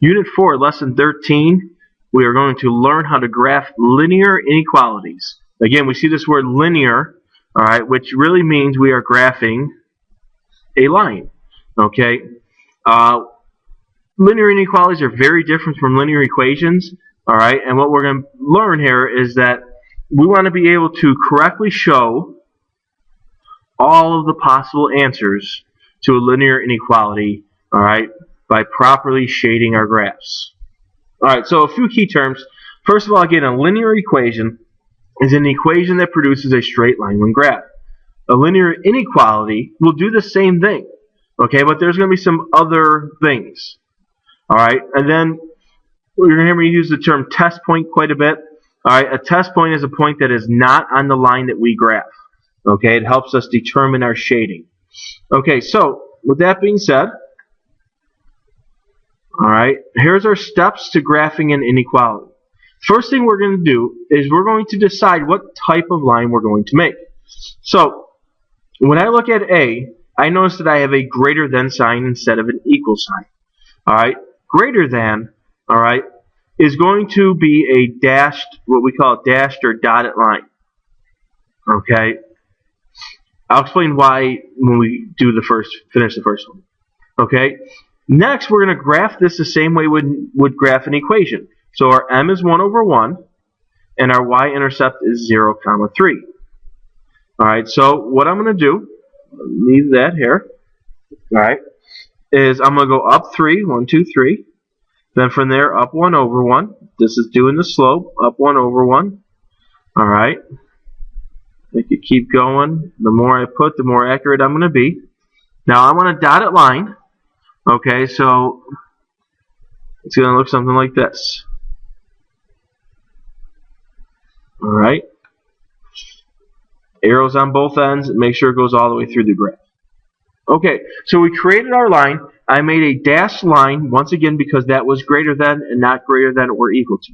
Unit 4, Lesson 13, we are going to learn how to graph linear inequalities. Again, we see this word linear, all right, which really means we are graphing a line. Okay, linear inequalities are very different from linear equations. All right, and what we're going to learn here is that we want to be able to correctly show all of the possible answers to a linear inequality. All right, by properly shading our graphs. All right, so a few key terms. First of all, again, a linear equation is an equation that produces a straight line when graphed. A linear inequality will do the same thing, okay, but there's going to be some other things. All right, and then you're going to hear me use the term test point quite a bit. All right, a test point is a point that is not on the line that we graph. Okay, it helps us determine our shading. Okay, so with that being said, all right, here's our steps to graphing an inequality. First thing we're going to do is we're going to decide what type of line we're going to make. So when I look at A, I notice that I have a greater than sign instead of an equal sign. All right, greater than, all right, is going to be a dashed, what we call a dashed or dotted line. Okay, I'll explain why when we do finish the first one. Okay. Next, we're going to graph this the same way we would graph an equation. So our m is 1 over 1, and our y-intercept is 0, 3. All right, so what I'm going to do, leave that here, all right, is I'm going to go up 3, 1, 2, 3. Then from there, up 1 over 1. This is doing the slope, up 1 over 1. All right. I could keep going. The more I put, the more accurate I'm going to be. Now, I want a dotted line. Okay, so it's going to look something like this. All right. Arrows on both ends. Make sure it goes all the way through the graph. Okay, so we created our line. I made a dashed line, once again, because that was greater than and not greater than or equal to.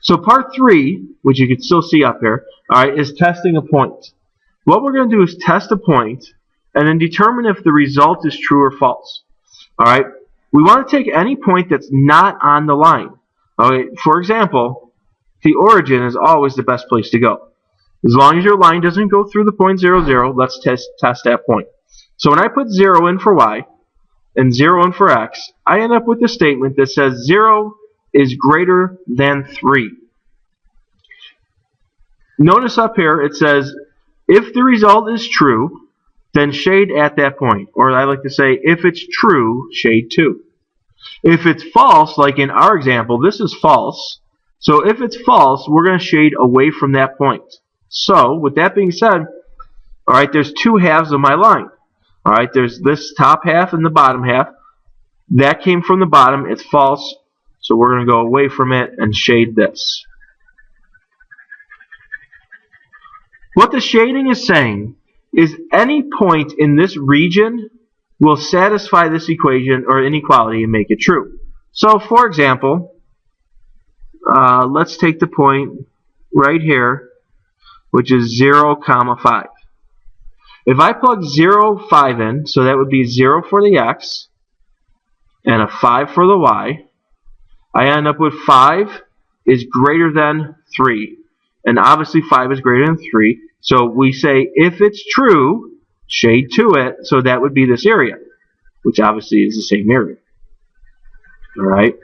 So part 3, which you can still see up here, all right, is testing a point. What we're going to do is test a point and then determine if the result is true or false. All right, we want to take any point that's not on the line. Okay, for example, the origin is always the best place to go. As long as your line doesn't go through the point 0, 0, let's test that point. So when I put 0 in for y and 0 in for x, I end up with a statement that says 0 is greater than 3. Notice up here it says if the result is true, then shade at that point. Or I like to say, if it's true, shade to. If it's false, like in our example, this is false. So if it's false, we're going to shade away from that point. So, with that being said, all right, there's two halves of my line. All right, there's this top half and the bottom half. That came from the bottom. It's false. So we're going to go away from it and shade this. What the shading is saying is any point in this region will satisfy this equation or inequality and make it true. So, for example, let's take the point right here, which is 0, 5. If I plug 0, 5 in, so that would be 0 for the x and a 5 for the y, I end up with 5 is greater than 3. And obviously 5 is greater than 3. So we say if it's true, shade to it, so that would be this area, which obviously is the same area. Alright?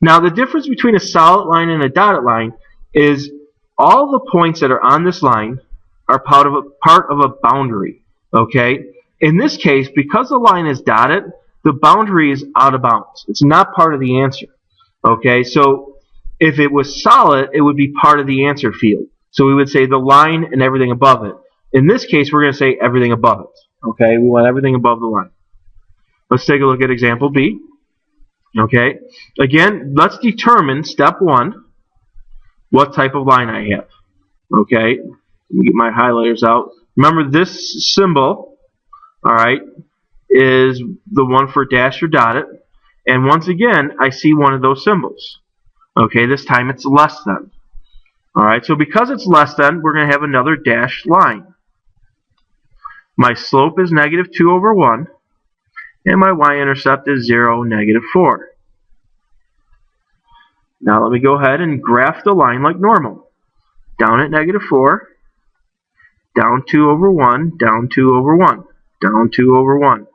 Now the difference between a solid line and a dotted line is all the points that are on this line are part of a boundary. Okay? In this case, because the line is dotted, the boundary is out of bounds. It's not part of the answer. Okay? So if it was solid, it would be part of the answer field. So we would say the line and everything above it. In this case, we're going to say everything above it. Okay? We want everything above the line. Let's take a look at example B. Okay? Again, let's determine, step 1, what type of line I have. Okay? Let me get my highlighters out. Remember this symbol, alright, is the one for dash or dotted. And once again, I see one of those symbols. Okay, this time it's less than. Alright, so because it's less than, we're going to have another dashed line. My slope is -2 over 1, and my y-intercept is 0, -4. Now let me go ahead and graph the line like normal. Down at -4, down 2 over 1, down 2 over 1, down 2 over 1.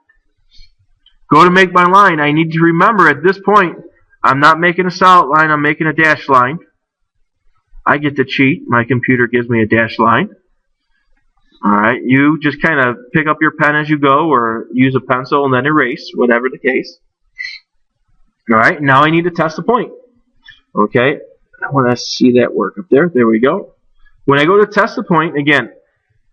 Go to make my line. I need to remember at this point, I'm not making a solid line, I'm making a dashed line. I get to cheat. My computer gives me a dashed line. Alright, you just kind of pick up your pen as you go, or use a pencil and then erase, whatever the case. Alright, now I need to test a point. Okay, I want to see that work up there. There we go. When I go to test the point, again,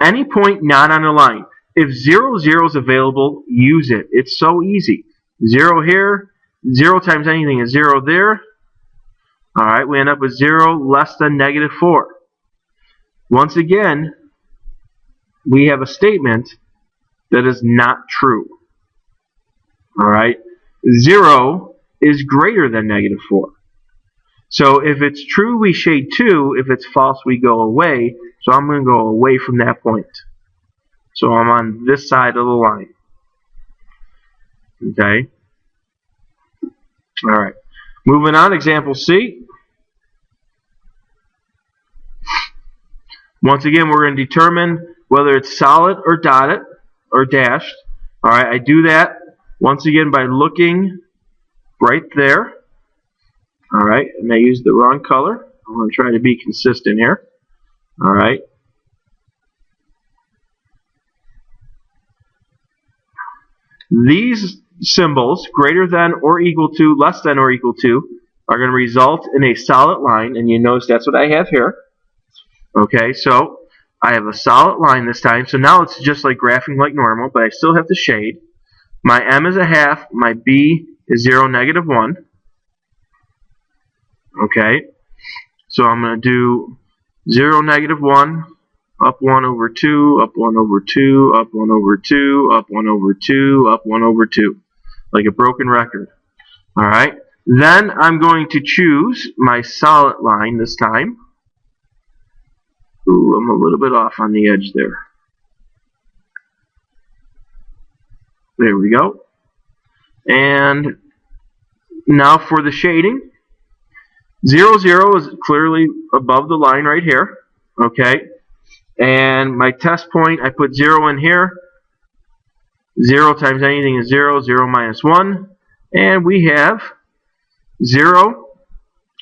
any point not on a line. If 0, 0 is available, use it. It's so easy. 0 here, 0 times anything is 0 there. Alright, we end up with 0 less than -4. Once again, we have a statement that is not true. Alright, 0 is greater than -4. So if it's true, we shade 2. If it's false, we go away. So I'm going to go away from that point. So I'm on this side of the line. Okay. Alright. Moving on, example C. Once again, we're going to determine whether it's solid or dotted or dashed. Alright, I do that once again by looking right there. Alright, and I used the wrong color. I'm going to try to be consistent here. Alright. These symbols, greater than or equal to, less than or equal to, are going to result in a solid line, and you notice that's what I have here. Okay, so I have a solid line this time, so now it's just like graphing like normal, but I still have to shade. My M is a half, my B is 0, -1. Okay, so I'm going to do 0, -1, up 1 over 2, up 1 over 2, up 1 over 2, up 1 over 2, up 1 over 2, like a broken record. Alright, then I'm going to choose my solid line this time. Ooh, I'm a little bit off on the edge there. There we go. And now for the shading. 0, 0 is clearly above the line right here. Okay. And my test point, I put 0 in here. 0 times anything is 0. 0 minus 1. And we have 0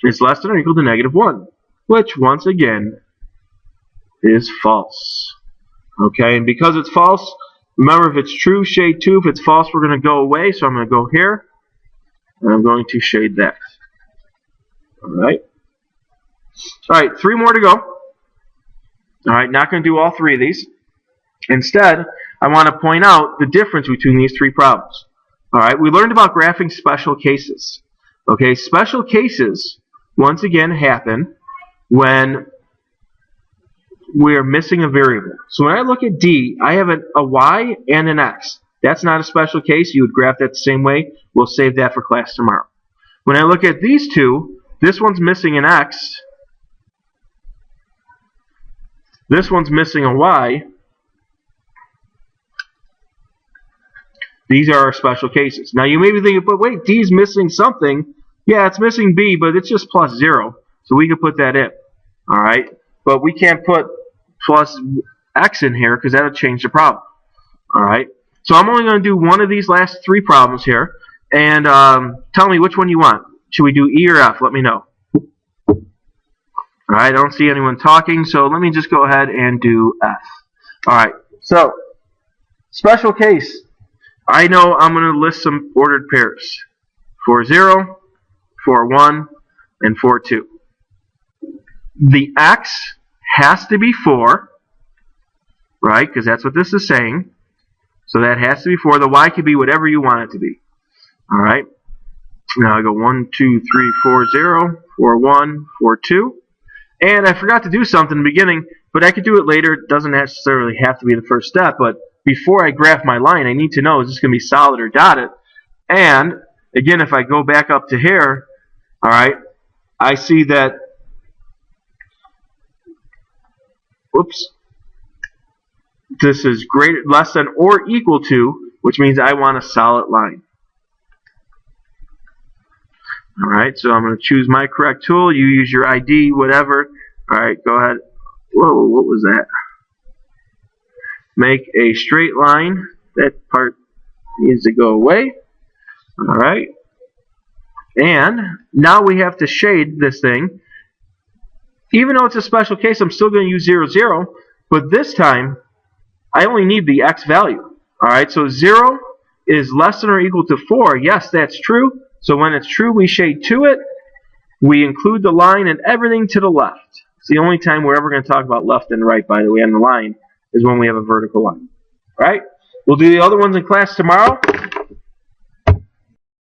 is less than or equal to -1. Which, once again, is false. Okay. And because it's false, remember, if it's true, shade 2. If it's false, we're going to go away. So I'm going to go here. And I'm going to shade that. Alright. Alright, 3 more to go. Alright, not going to do all 3 of these. Instead, I want to point out the difference between these 3 problems. Alright, we learned about graphing special cases. Okay, special cases, once again, happen when we're missing a variable. So when I look at D, I have a Y and an X. That's not a special case. You would graph that the same way. We'll save that for class tomorrow. When I look at these two, this one's missing an X. This one's missing a Y. These are our special cases. Now you may be thinking, but wait, D's missing something. Yeah, it's missing B, but it's just plus 0. So we could put that in. Alright? But we can't put plus X in here because that would change the problem. Alright? So I'm only going to do one of these last 3 problems here. And tell me which one you want. Should we do E or F? Let me know. Alright, I don't see anyone talking, so let me just go ahead and do F. Alright, so special case. I know I'm going to list some ordered pairs. 4, 0, 4, 1, and 4, 2. The X has to be 4, right, because that's what this is saying. So that has to be 4. The Y can be whatever you want it to be. Alright. Now I go 1, 2, 3, 4, 0, 4, 1, 4, 2. And I forgot to do something in the beginning, but I could do it later. It doesn't necessarily have to be the first step, but before I graph my line, I need to know, is this going to be solid or dotted? And, again, if I go back up to here, alright, I see that, whoops, this is greater, less than or equal to, which means I want a solid line. Alright, so I'm going to choose my correct tool. You use your ID, whatever. Alright, go ahead. Whoa, what was that? Make a straight line. That part needs to go away. Alright. And now we have to shade this thing. Even though it's a special case, I'm still going to use 0, 0. But this time, I only need the x value. Alright, so 0 is less than or equal to 4. Yes, that's true. So when it's true, we shade to it. We include the line and everything to the left. It's the only time we're ever going to talk about left and right, by the way, on the line, is when we have a vertical line. Alright? We'll do the other ones in class tomorrow.